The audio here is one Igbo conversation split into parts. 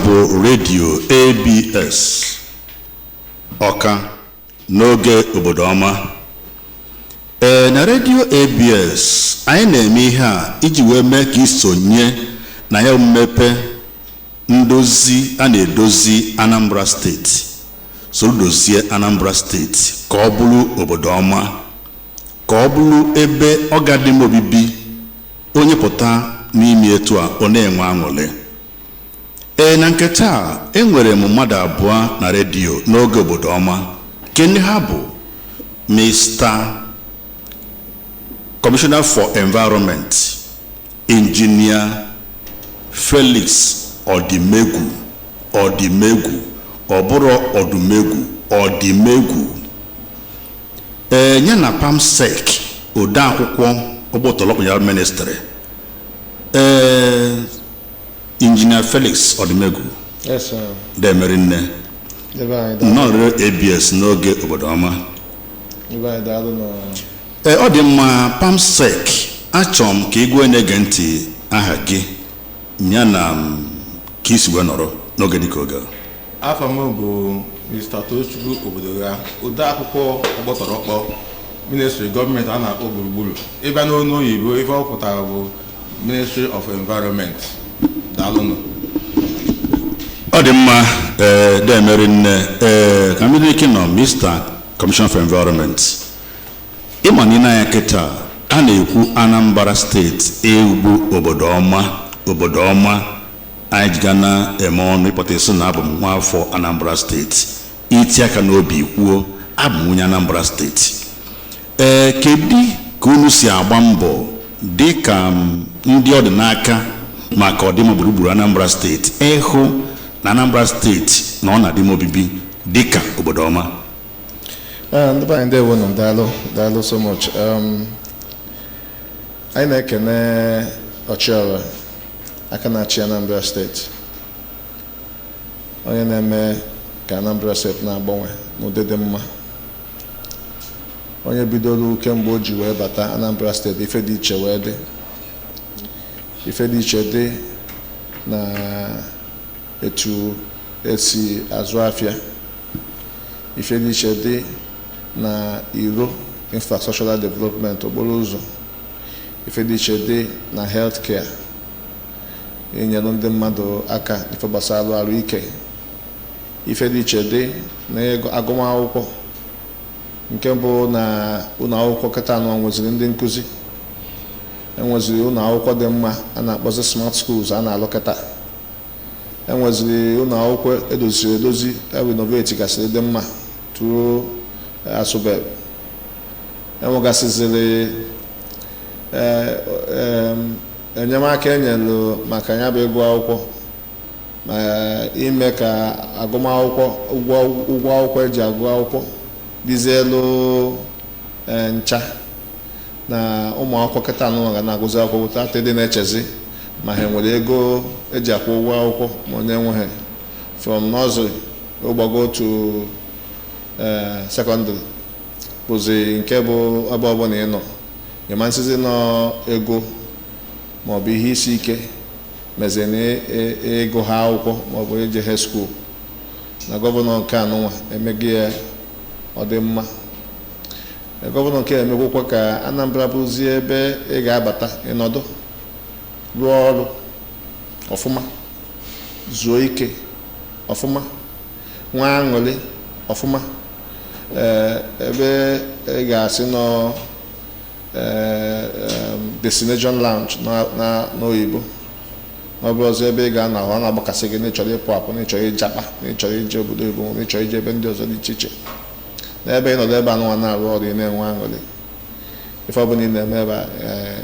bụ redio ABS Ọka n'oge obodo ọma. Na redio ABS anyị na-eme ihe a iji wee mee ka isonye na ya mmepe ndozi a na-edozi Anambra steeti, so dozie Anambra steeti ka ọ bụrụ obodo ọma, ka ọ bụrụ ebe ọ ga-adị obibi onye pụta n'ime etu a ọ na-enwe aṅụrị. Na nke taa enwere m mmadụ abụọ na redio n'oge obodo ọma. Kedu ha bụ? Mr. Commissioner for Environment, Engineer Felix Odimegwu, ọ bụrụ Odimegwu. Nye na PAMSEC, ode akwụkwọ Obodo Ministry. Engineer Felix Odimegwu. Yes, sir. Demerinne. Nọrọ ABS n'oge obodo ọma. Ọ dị mma PAMSEC, achọrọ m ka igwe na-ege ntị aha gị ya na ka isi wee nọrọ n'oge dịka oge. Afọ m bụ Mr. Tochukwu Obodo ya, ode akwụkwọ ọgbọtọrọkpọ Ministry gọọmenti a na-akpọ gburugburu. Ịbịa n'onu oyibo ife ọ pụtara bụ Ministry of Environment. Daalụnụ. Ọ dị mma Demerinne, ka m bido ike nọ Mr. Commissioner for Environment. Ịma n'ime ya kịta a na-ekwu Anambra steeti egbu obodo ọma anyị ji gana eme ọnụ ịpụta isi na abụ m nwaafọ Anambra steeti, iti aka n'obi kwuo abụ m onye Anambra steeti. Kedu ka unu si agba mbọ dị ka ndị ọ dị n'aka maka ọdịmma gburugburu Anambra steeti ịhụ na Anambra steeti na ọ na-adị obibi dịka obodo ọma? Daalụ so much. Anyị na-ekene ọchịọra aka na-achị Anambra steeti, onye na-eme ka Anambra steeti na-agbanwe n'ụdị dị mma, onye bidoro kemgbe o ji wee bata Anambra steeti ife dị iche wee dị. Ife dị iche dị na etu esi azụ afịa, ife dị iche dị na iro infrastructural development, okporo ụzọ, ife dị iche dị na healthcare, inyere ndị mmadụ aka ife gbasara arụ ike, ife dị iche dị na agụmakwụkwọ. Nke bụ na ụlọ akwụkwọ kịta anọ nweziri ndị nkụzi, enweziri ụlọ akwụkwọ dị mma a na-akpọzi smart schools a na-alụ kịta, enweziri ụlọ akwụkwọ edoziri edozi renovate gasịrị dị mma tụrụ asụbeb, enwegasịziri enyemaka enyelu maka ya bụ ịgụ akwụkwọ ma ime ka agụmakwụkwọ ụgwọ akwụkwọ eji agụ akwụkwọ dịzie elu ncha, na ụmụ akwụkwọ kịta anụ ga na-agụzi akwụkwọ tata dị na-echezi ma ha nwere ego eji akwụ ụgwọ akwụkwọ ma onye enweghị, from nursery ụgbago to secondary bụzi nke bụ ebe ọbụla ị nọ ịmansizi nọ ego maọbụ ihe isi ike mezi na ego ha akwụkwọ maọbụ eje ha skuul, na gọvanọ nke anụnwa emeghị ya ọ dị mma. Gọvanọ nke emekwukwa ka Anambra bụzie ebe ị ga-abata ịnọdụ rụọ ọrụ ọfụma, zuo ike ọfụma, nwa aṅụrị ọfụma, ebe ị ga-asị nọ destination lounge n'oyibo, ọ bụ ọzọ ebe ị ga-anọ ahụ a na-agbakasị gị n'ịchọrọ ịpụ apụ, n'ịchọrọ ịjakpa, n'ịchọrọ ije obodo oyibo, n'ịchọrọ ije ebe ndị ọzọ dị iche iche. N'ebe ị nọdụ ebe anụnwa na-arụ ọrụ ị na-enwe aṅụrị, ife ọbụla ị na-eme ebe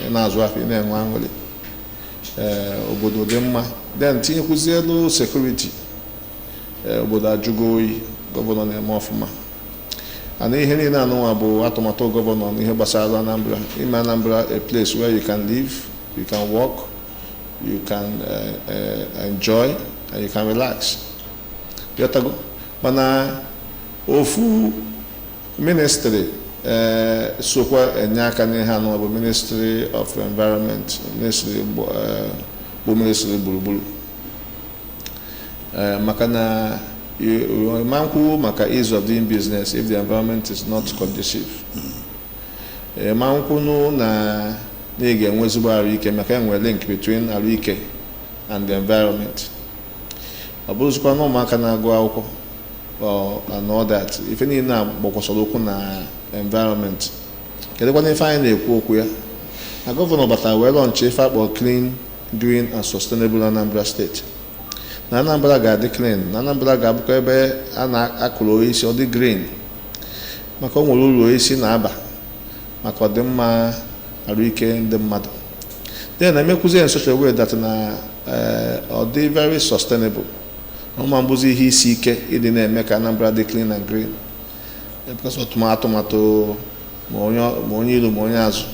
ị na-azụ afọ ị na-enwe aṅụrị, obodo dị mma. Then tinyekwuzi elu sekuriti, obodo ajụgo oyi, gọvanọ na-eme ọfụma. And ihe niile anụnwa bụ atụmatụ gọvanọ n'ihe gbasara Anambra, ime Anambra a place where you can live, you can work, you can enjoy and you can relax. Yotago mana ofu ministry sokwa enye aka n'ihe anụnwa bụ Ministry of Environment, ministry bụ ministry gburugburu. Makana manku maka ease of doing business if the environment is not conducive. Manku no na nege enwezibo arike maka enwe link between arike and the environment. Abuzukwa no maka na agụ akwụkwọ and all that. If any na bokwasoloku na environment. Kedekwa na ife anyị na-ekwu okwu ya. Na gọvanọ batara wee launch ife akpọ Clean, Green and Sustainable Anambra State. Na Anambra ga-adị clean, na Anambra ga-abụkwa ebe a na-akụrụ osisi ọ dị green maka o nwere uru osisi na-aba maka ọdịmma arụike ndị mmadụ. Then na-emekwuzi in such a way that na ọ dị very sustainable. Ọma mbụzi ihe isi ike ịdị na-eme ka Anambra dị clean and green. Because atụmatụ ma onye ilu ma onye azụ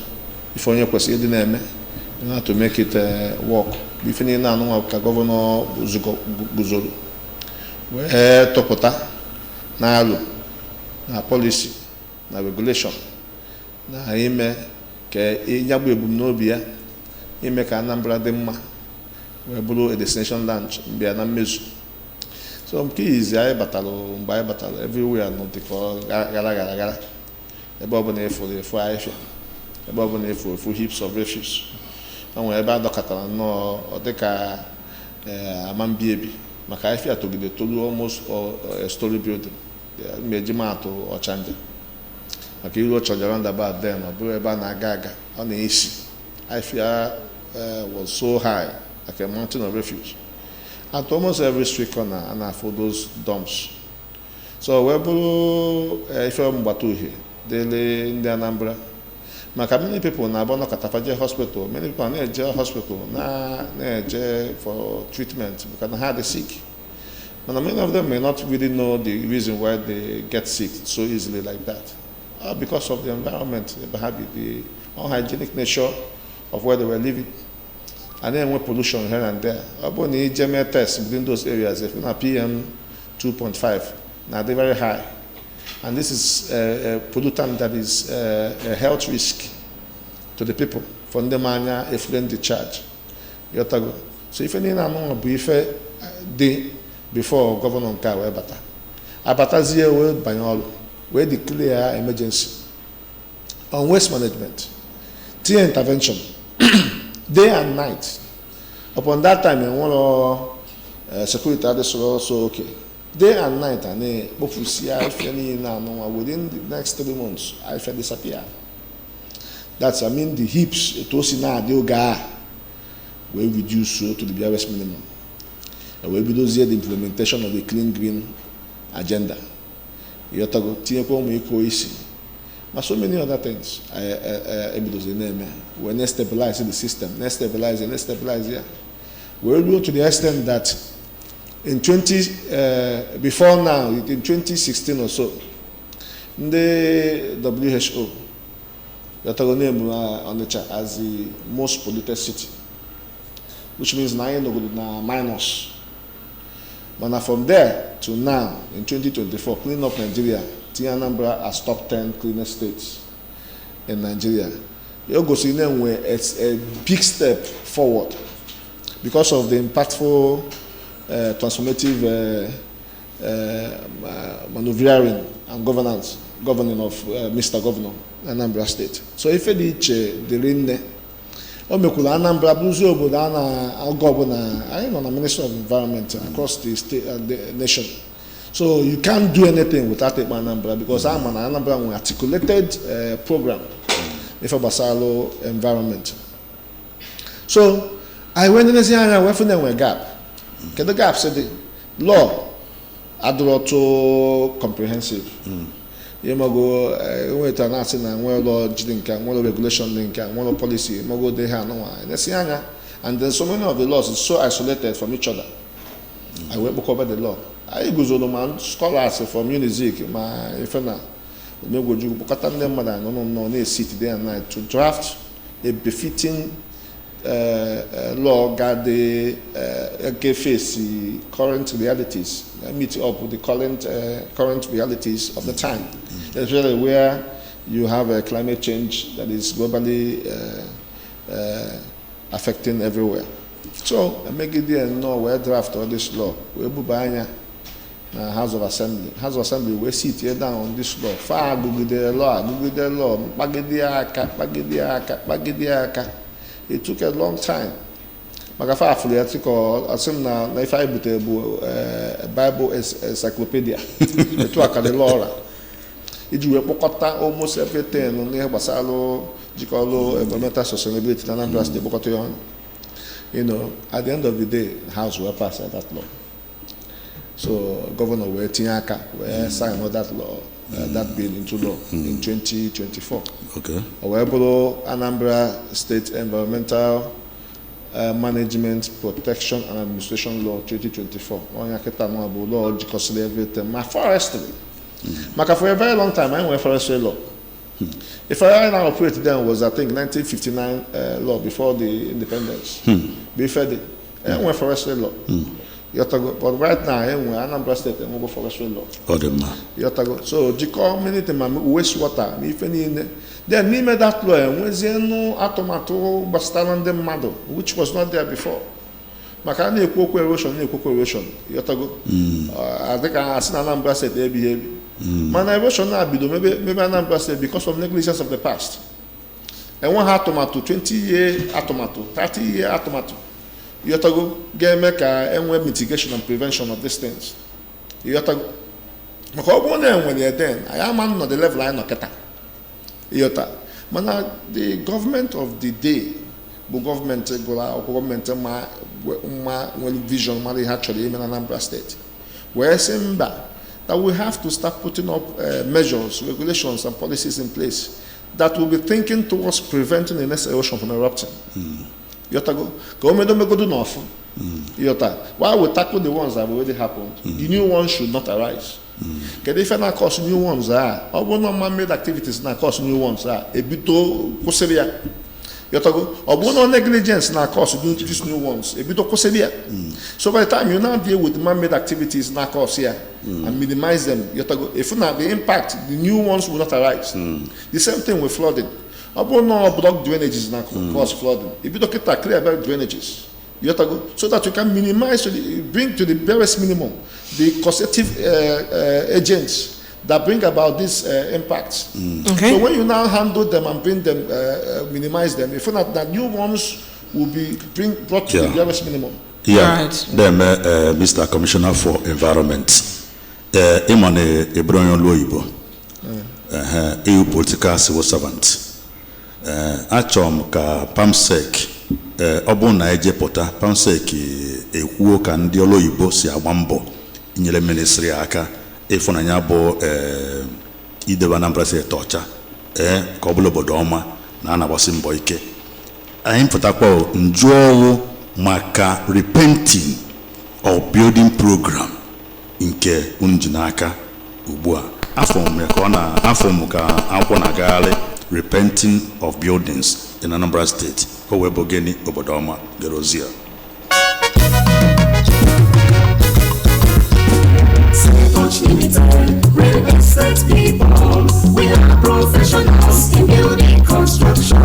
ife onye kwesịrị ịdị na-eme you have to make it work. Ife niile anụnwa ka gọvanọ guzoro wee tọpụta na alụ na policy na regulation na ime ka ịnyagbu ebumnobi ya ime ka Anambra dị mma wee bụrụ a destination land mbịa na mmezu. So nke izi anyị batalụ mgbe anyị batalụ everywhere nọ dịka gara ebe ọ bụla efu ahịfịa, ebe ọ bụla efu heaps of refuse. Onwe ebe a dọkọtara nnọọ ọ dịka amambiebi maka ahịfịa togide tolu almost a story building. Mmeji maatụ Ọchanja maka iru Ọchanja roundabout then ọ bụrụ ebe a na-aga ọ na-esi. Ahịfịa was so high like a mountain of refuse. At almost every street corner and for those dumps. So we bụrụ ife mgbata uhie dele ndị Anambra. Maka many people na Abono Katafaje hospital, many people are na hospital na for treatment because they had sick. But many of them may not really know the reason why they get sick so easily like that. Because of the environment, the unhygienic nature of where they were living. And then with pollution here and there. About the GMA tests within those areas, if you have PM 2.5, now they're very high. And this is a pollutant that is a health risk to the people from the mania effluent discharge. So if any among a brief day before Governor Nkawe Abata. Abata zero by all, where declare emergency on waste management, tea intervention, day and night. Upon that time, in one of security others were also okay. Day and night, and within the next 3 months, I feel disappear. That's, I mean, the heaps, it was in our yoga, will reduce to the barest minimum. And we will do the implementation of the clean green agenda. You have to go but so many other things. When they stabilize the system, let's stabilize here. We'll go to the extent that in before now, in 2016 or so, the WHO, that are named on the chart as the most polluted city, which means minus. But now from there to now, in 2024, Clean Up Nigeria, Anambra as top 10 cleanest states in Nigeria. It's a big step forward because of the impactful, transformative maneuvering and governing of Mr. Governor Anambra State. So if the rinne, Anambra Obodo I am a Minister of Environment across the state the nation. So you can't do anything without Anambra because I'm an Anambra articulated program for Basalo environment. So I went in the area where there were gap. The gap said the law adroto comprehensive. You may go wait and ask and one law one regulation link and one policy, go they have no one. And then so many of the laws is so isolated from each other. I went to cover the law. I go to the scholars from Unizik, my friend, no sit day and night to draft a befitting law that the face the current realities, meet up with the current realities of the time, especially where you have a climate change that is globally affecting everywhere. So emegide nnọọ wee draft all this law wee buba anya na House of Assembly wee sit here down on this law fa agụgide law mkpagide aka. It took a long time maka fa afụrụ ya tịkọ asị m na ife anyị butere bụ Bible encyclopedia etu akadị law iji wee kpọkọta almost everything n'ihe gbasara jikọrọ environmental sustainability na Anambra State kpọkọta ya ọnụ. At the end of the day, the House will pass that law. So Governor will sign that law, that bill into law in 2024. Okay. However, Anambra State Environmental Management Protection and Administration Law 2024. On yaketa no abu law because everything. My forestry. Maka for a very long time I went forestry law. If I now operate then was I think 1959 law before the independence. Before the went forestry law. But right now Anambra State go forestry law. So the community wastewater if any then me made that law and was no automato bastarande mado which was not there before. Maka na ekwo erosion. I think I seen Anambra State behave. Man, erosion now be maybe Anambra State because of negligence of the past. And one had tomato, 20-year tomato, 30-year tomato. You have to go get make a mitigation and prevention of these things. You have to go. When you're then, I am on the level I know. The government of the day, the government vision actually in Anambra State. Where saying that we have to start putting up measures, regulations, and policies in place that will be thinking towards preventing the next erosion from erupting. While we tackle the ones that have already happened, the new ones should not arise. If not cause new ones are, or man-made activities not cause new ones are, a bit severe. Or negligence now cause you do these new ones, a bit severe. So by the time you now deal with man-made activities now cause here and minimize them, if not the impact, the new ones will not arise. The same thing with flooding. Block drainages now cause flooding. If you don't get clear about drainages, you have to go so that you can minimize, bring to the barest minimum the causative agents that bring about these impacts. So when you now handle them and bring them, minimize them, if not, that new ones will be brought to the barest minimum. Yeah, right. Then, Mr. Commissioner for Environment, Imane Ebronyon Loibo, EU political civil servant. Achom ka PAMSEC, Obo na eje pota PAMSEC ekwuo ka ndị Oloyibo si agba mbọ inyere ministry aka ịfụnanya bụ idebe Anambra State ọcha ka ọ bụla obodo ọma na anagbasi mbọ ike. Anyị pụtakwa njụọwụ maka repainting or building program nke unji n'aka ugbu a. Afọ m ka ọ na afọ m ka akwụkwọ na-agagharị repainting of buildings in Anambra State. Owebogeni Obodo ọma Gerozia. Real estate people, we are professionals in building construction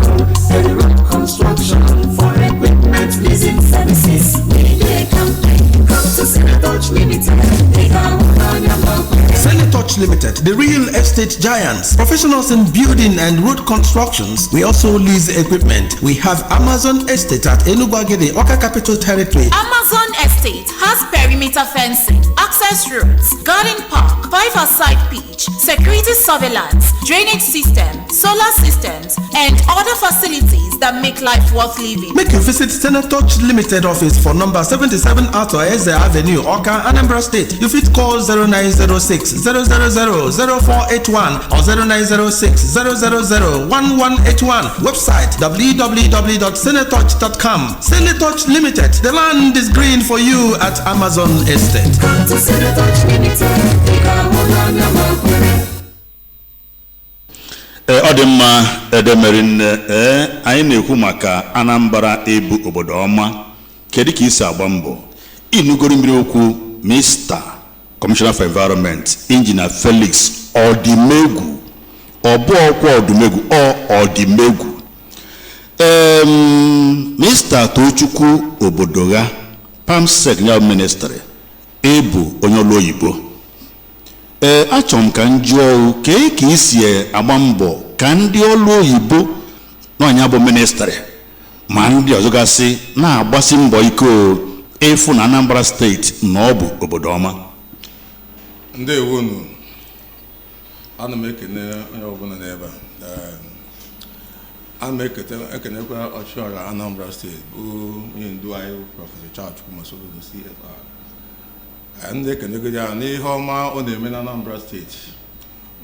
and road construction for equipment leasing services. We do a campaign. Come to Senatouch Limited. They come on your mouth. Senatouch Limited, the real estate giants, professionals in building and road constructions. We also lease equipment. We have Amazon Estate at Enubagede, Oka Capital Territory. Amazon Estate has perimeter fencing, access roads, garden park, 5-a-side pitch, security surveillance, drainage system, solar systems, and other facilities that make life worth living. Make you visit Senatouch Limited office for number 77 Arthur Eze Avenue, Oka, Anambra State. You fit call 0906 0000481 or 0906 0001181. Website www.senatouch.com. Senatouch Limited. The land is green for you at Amazon Estate. Come to Senatouch Limited. They come on your mouth. Odimma edemerin anyị na-ekwu maka Anambra ebu obodo ọma kedu ka isi agba mbọ inugoro mmiri okwu Mr. Commissioner for Environment Engineer Felix Odimegwu Odimegwu Mr. Tochukwu Obodo Pamsec Ministry ebu onye ọrụ oyibo achọrọ m ka njụọ ka isi agba mbọ ka ndị ọrụ oyibo n'anya bụ ministry ma ndị ọzọ gasị na-agbasi mbọ ike efu na Anambra steeti na ọ bụ obodo ọma. Ndewo nu, ana m ekene onye ọbụla n'ebe a na ekenekwa ọchịọra Anambra steeti bụ onye ndu anyị Prọfesọ Charles Chukwumasoludo CFR. Ndị ekenegodi ya n'ihe ọma ọ na-eme na Anambra steeti,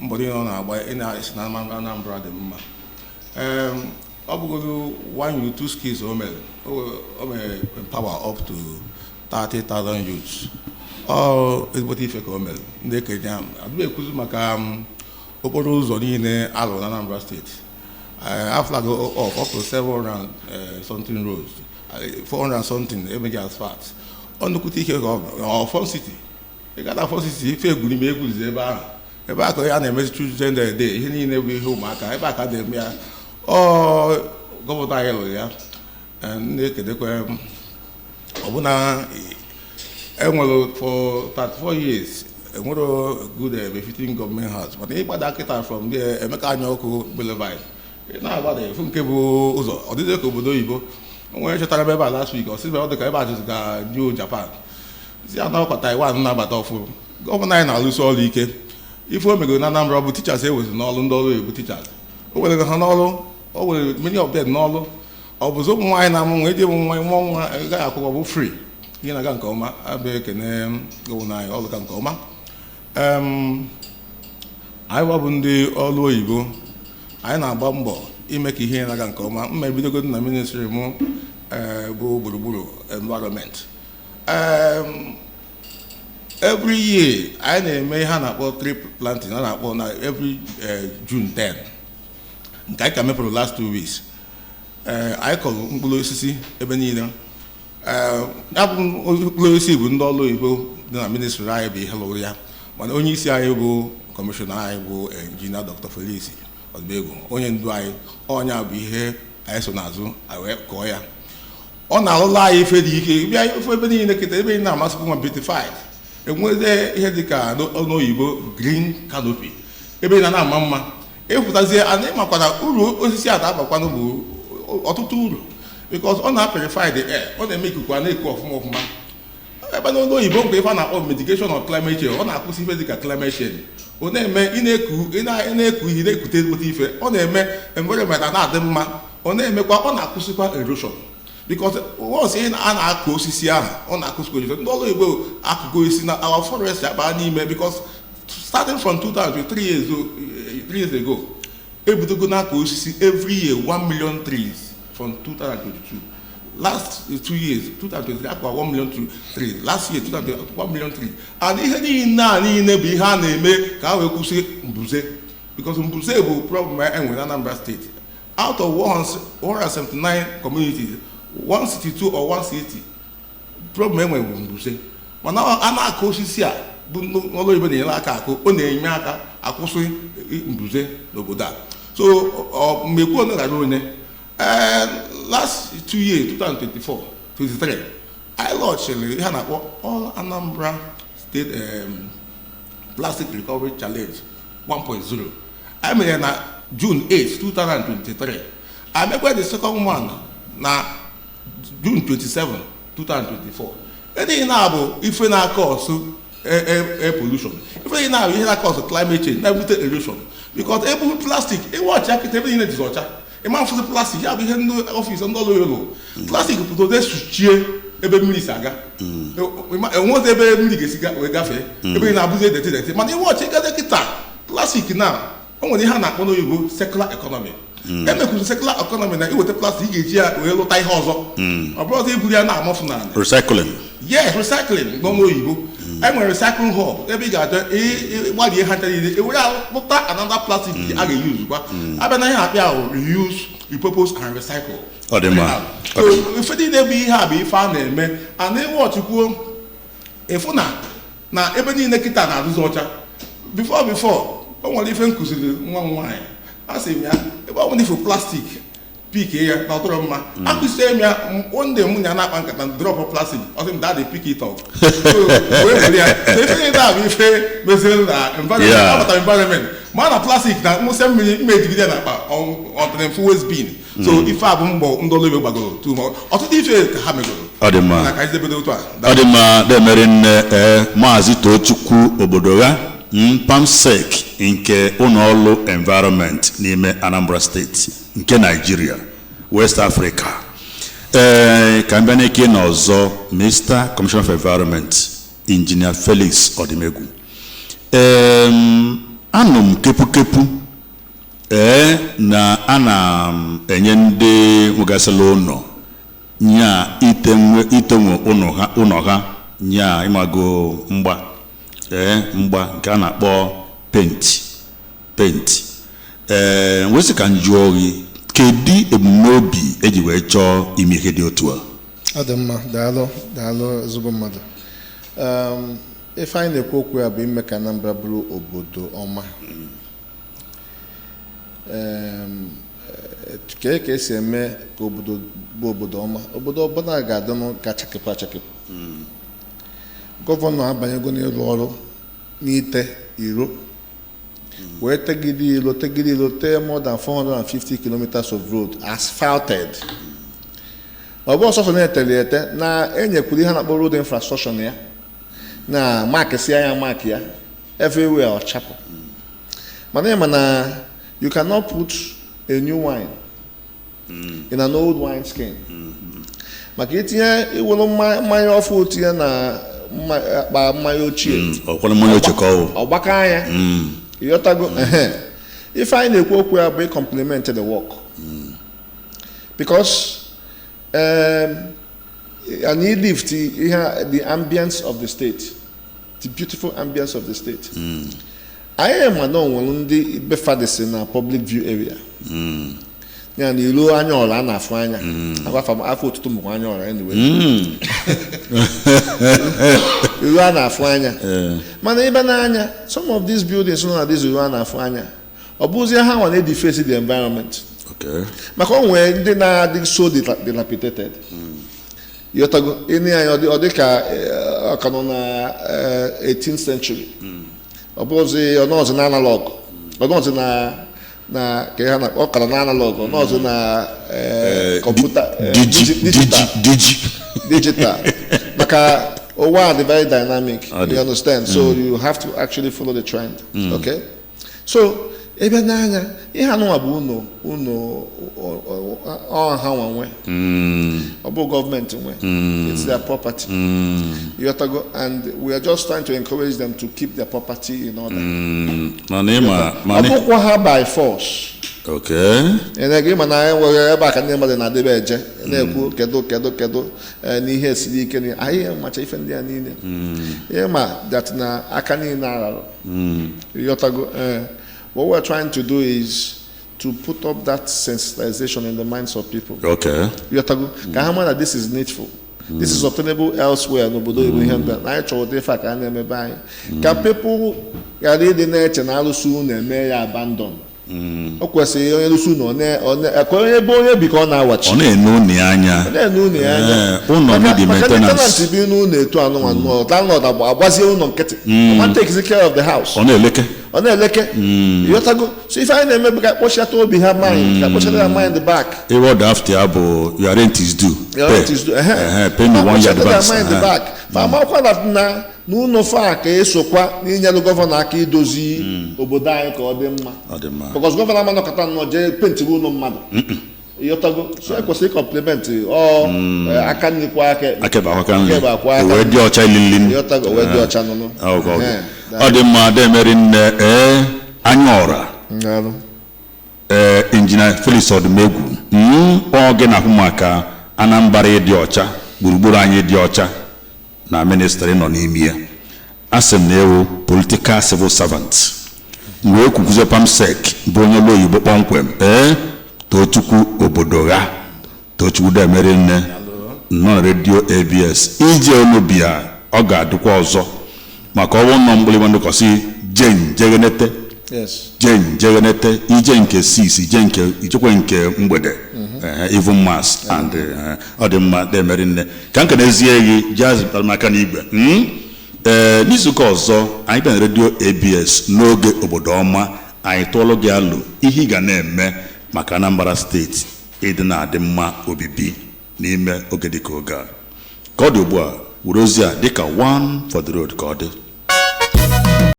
mbọ niile ọ na-agba isi na Anambra dị mma. Ọ bụgodu 1 or 2 skills o mere empower up to 30,000 youths. Ezigbote ife ka o mere. Ndị ekenye ya adịghị ekwuzi maka okporo ụzọ niile alụ na Anambra steeti. I flag off up to 700 something roads, 400 something emeghị asphalt. Ọnụkwute ike ka Fon City. Ị gata Fon City ife egwuri ma egwurizi ebe ahụ. Ebe a ka ya na-emezi children day, ihe niile bụ ihe ụmụaka, ebe a ka na-eme ya. Gọvanọ anyị lụrụ ya. Na-ekedekwa ọbụna enwere for 34 years enwere good befitting government house, but ịgbada kịta from there Emeka anya ọkụ Livable na-agbada efu nke bụ ụzọ ọdịdị ka obodo oyibo. Onwere chetara ebe a last week, ọsịbe ọ dị ka ebe a jụzụ ka New Japan si anakwa Taiwan nabata ọfụrụ. Gọvanọ anyị na-alụsi ọrụ ike. Ife o megoro na Anambra bụ teachers ewezi n'ọrụ, ndị ọrụ oyibo teachers o were ha n'ọrụ, o were many of them n'ọrụ. Ọ bụzi ụmụ nwaanyị na-amụ nwa eji ụmụ nwaanyị mụọ nwa gaghị akwụkwọ bụ free. Ihe na-aga nke ọma, abịa ekene gọvanọ anyị ọrụ ka nke ọma. Anyị bụ ndị ọrụ oyibo, anyị na-agba mbọ ime ka ihe na-aga nke ọma. Mma ebidogodi na ministry mụ bụ gburugburu environment. Every year anyị na-eme ihe a na-akpọ tree planting, a na-akpọ na every June 10 nke anyị ka mepụrụ last 2 weeks. Anyị kọrọ mkpụrụ osisi ebe niile. Ya bụ mkpụrụ osisi bụ ndị ọrụ oyibo dị na ministry anyị bụ ihe lụrụ ya, mana onye isi anyị bụ kọmishọna anyị bụ injinia Dr. Felix Odubegwu, onye ndu anyị, onye bụ ihe anyị so n'azụ wee kọọ ya. Ọ na-alụla anyị ife dị ike, bịa ife ebe niile kịta ebe anyị na-amasịkwa nwa 25 enweze ihe dịka n'oyibo green canopy ebe na-ama mma. Ịpụtazie ana ịmakwana uru osisi a na-abakwanụ bụ ọtụtụ uru, because ọ na-purify the air, ọ na-eme ikuku a na-eku ọfụma. Ebe n'ụlọ oyibo nke ife a na-akpọ mitigation of climate change, ọ na-akwụsị ife dịka climate change. Ọ na-eme ị na-eku ihe na-ekute ezigbote ife, ọ na-eme environment na-adị mma. Ọ na-emekwa, ọ na-akwụsịkwa erosion, because once a na-akụ osisi ahụ ọ na-akwụsịkwa erosion. Ndị ọrụ oyibo akụkụ osisi na our forest akpa n'ime, because starting from 3 years ago ebidogo na-akụ osisi every year 1 million trees from 2022. Last 2 years 2023 akwa 1 million trees, last year 1 million trees. And ihe niile bụ ihe a na-eme ka a wee kwụsị mbuze, because mbuze bụ problem enwe na Anambra State. Out of 179 communities, 162 or 160 problem enwe bụ mbuze. Mana a na-akụ osisi a bụ n'ụlọ oyibo na-enyere aka akụ, ọ na-enye aka akwụsị mbuze n'obodo a. So mmekwu ọ gara onye last 2 years 2024-23 I launched ihe na-akpọ All Anambra State Plastic Recovery Challenge 1.0. I mere na June 8, 2023. I mekwa the second one na June 27, 2024. Ede na bụ ife na-akọsụ air pollution. Ife na bụ ihe na-akọsụ climate change, na-ebute erosion. Because ebu plastic, watch akịta ebe niile dị ọcha. Ịma mfụsị plastic, ya bụ ihe ndị ọfịs ndị ọrụ ụlọ. Plastic pụtara suchie ebe mmiri si aga. Enwezi ebe mmiri ga-esi wee gafee, ebe na-abụzi edeti. Mana watch ịgaze kịta, plastic na o nwere ihe a na-akpọ n'oyibo circular economy. Emekwuru circular economy na iweta plastic ị ga-eji ya wee lụta ihe ọzọ. Ọ bụrụ ọzọ iburu ya na-amọfụ na recycling. Yes, recycling n'oyibo. Enwere recycling hub ebe ị ga-aja ịgbalị ihe ncha niile ewere lụta another plastic a ga-use kwa. Abịa na ihe akpịa ahụ reuse, repurpose and recycle. Ọ dị mma. So ife niile bụ ihe a bụ ife a na-eme, a na-ewọchikwuo ịfụ na ebe niile kịta na-adụzi ọcha. Before o nwere ife nkụziri nwa m nwaanyị, a sị m ya ebe ọ bụla ife plastik pick ya na ọtụrụ mma akụzie m ya ndị mụ na na-akpa nkata drop plastic ọ sị m daddy pick it up wee bụrụ ya ife ịda bụ ife meziri na environment ma na plastic na nwụsị mmiri mmejigide na akpa ọdịnifu west bin so ife a bụ mgbọ ndị ọlụ ebe gbagoro ọtụtụ ife ka ha megoro ọ dị mma na ka anyị debedo otu a ọ dị mma demere nne maazị Tochukwu Obodo ya PAMSEC nke ụlọọrụ environment n'ime Anambra steeti nke Nigeria West Africa ka m bịa n'ike n'ọzọ Mr. Commissioner of Environment Engineer Felix Odimegwu anụ m kepu na ana enye ndị nwegasịla ụlọ nya itenwe ụlọ ha nya ịmago mgba nke a na-akpọ paint wesị ka njụọ gị kedu ebumnobi eji wee chọọ ime ihe dị otu a? Ọ dị mma, daalụ ezigbo mmadụ. Ife anyị na-ekwu okwu ya bụ ime ka Anambra bụrụ obodo ọma. Ka esi eme ka obodo bụ obodo ọma, obodo ọbụla ga-adị ga-achakepụ achakepụ. Gọvanọ abanyego n'ịrụ ọrụ n'ite iro wee tegide ilo tee more than 450 kilometers of road asphalted. Ọ bụ ọsọsọ na-eteli ete na enyekwuru ihe na-akpọ road infrastructure ya na mark ya everywhere ọ chapụ. Mana ịma na you cannot put a new wine in an old wine skin. Maka itinye iwelu mmanya ọfụ tinye na akpa mmanya ochie ọgbaka anya ịghọtago ife anyị na-ekwu okwu ya bụ complement the work because anyị lift the ambience of the state, the beautiful ambience of the state. Anyị ma na onwere ndị befadisi na public view area ya na ilu anya ọla a na-afụ anya afọ otutu mụkwa anya ọla anyway ilu a na-afụ anya mana ibe n'anya some of these buildings nọ na this ilu a na-afụ anya ọ bụzie ha nwa na-ediface the environment maka o nwere ndị na-adị so dilapidated yotago ịnị anya ọ dị ka ọka nọ na 18th century ọ bụzi ọnọzi na analog ọnọzi na ka ha na ọkara na analog ọnọzi na kọmputa digital maka ụwa dị very dynamic, you understand, so you have to actually follow the trend. Okay, so ebe n'anya ihe anụnwa bụ unu ọha nwe ọ bụ gọọmenti nwe, it's their property. You have to go, and we are just trying to encourage them to keep their property in order. Ọ bụkwa ha by force. Okay. Enegị mana enwere ebe aka ndị mmadụ na-adịbe eje na-ekwu kedu n'ihe esiri ike na anyị macha ife ndị a niile ihe ma that na aka niile ararụ. Yotago what we're trying to do is to put up that sensitization in the minds of people. Okay. Yotago ka ha ma that this is needful. This is obtainable elsewhere n'obodo Igbo ihe ndị na anyị chọrọ dị ife ka a na-emebe anyị ka people ghara ịdị na-eche na alụsị na-eme ya abandon. O kwesịrị onye lụsụ onye ebe onye bi ka ọ na-awachi ọ na-enu unu anya ụlọ need maintenance tenant bi n'ụlọ etu anụmanụ landlord agbazie ụlọ nkịtị ọ takes care of the house ọ na-eleke ịghọtago so ife anyị na-eme bụ ka kpọchata obi ha mind ka kpọchata ha mind back word after ya bụ your rent is due pay me 1 year advance back ma amakwa na n'ụlọ fa ka esokwa n'inyelụ gọvanọ aka idozi obodo anyị ka ọ dị mma because gọvanọ amanọkọta nnọọ jee pentiri ụlọ mmadụ ịghọtago so ekwesịrị compliment aka nnukwu aka wee dị ọcha ilili ịghọtago wee dị ọcha nụnụ ọ dị mma demeri nne anya ọra Engineer Felix Odimegwu ọ gị na-ahụ maka Anambra ịdị ọcha gburugburu anyị dị ọcha na ministry nọ n'ime ya asị m na ewu political civil servant wee kwukwuzie PAMSEC bụ onye ụlọ oyibo kpọmkwem Tochukwu Obodo ya Tochukwu demeri nne nọ na redio ABS ije onubia ọ ga-adịkwa ọzọ maka ọwụ nọ mgbịrịgba ndịkọsị jen jegenete ije nke 6 ije nke ichekwa nke mgbede even mass and ọ dị mma na-emeri nne ka nke n'ezie gị jazz maka n'igwe n'izuụka ọzọ anyị bịa na redio ABS n'oge obodo ọma anyị tụọlụ gị alụ ihe ị ga na-eme maka Anambra steeti ịdị na-adị mma obibi n'ime oge dịka oge a ka ọ dị ugbu a were ozi a dịka one for the road ka ọ dị